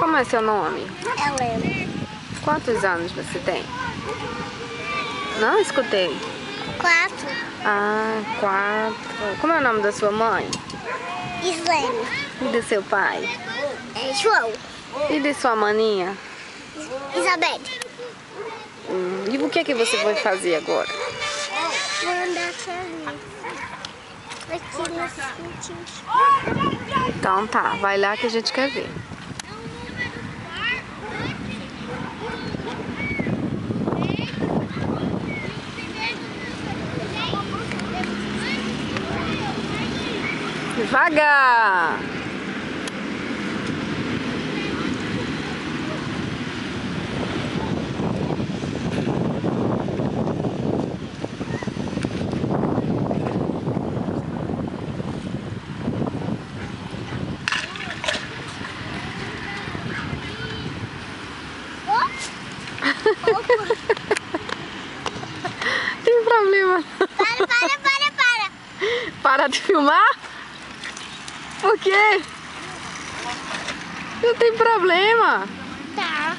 Como é seu nome? Helena. Quantos anos você tem? Não escutei. 4. Ah, 4. Como é o nome da sua mãe? Islene. E do seu pai? João. E de sua maninha? Isabelle. E o que você vai fazer agora? Vou andar aqui nos cantinhos. Então tá, vai lá que a gente quer ver. Devagar! Tem problema. Para. Para de filmar? Por quê? Não tem problema. Tá.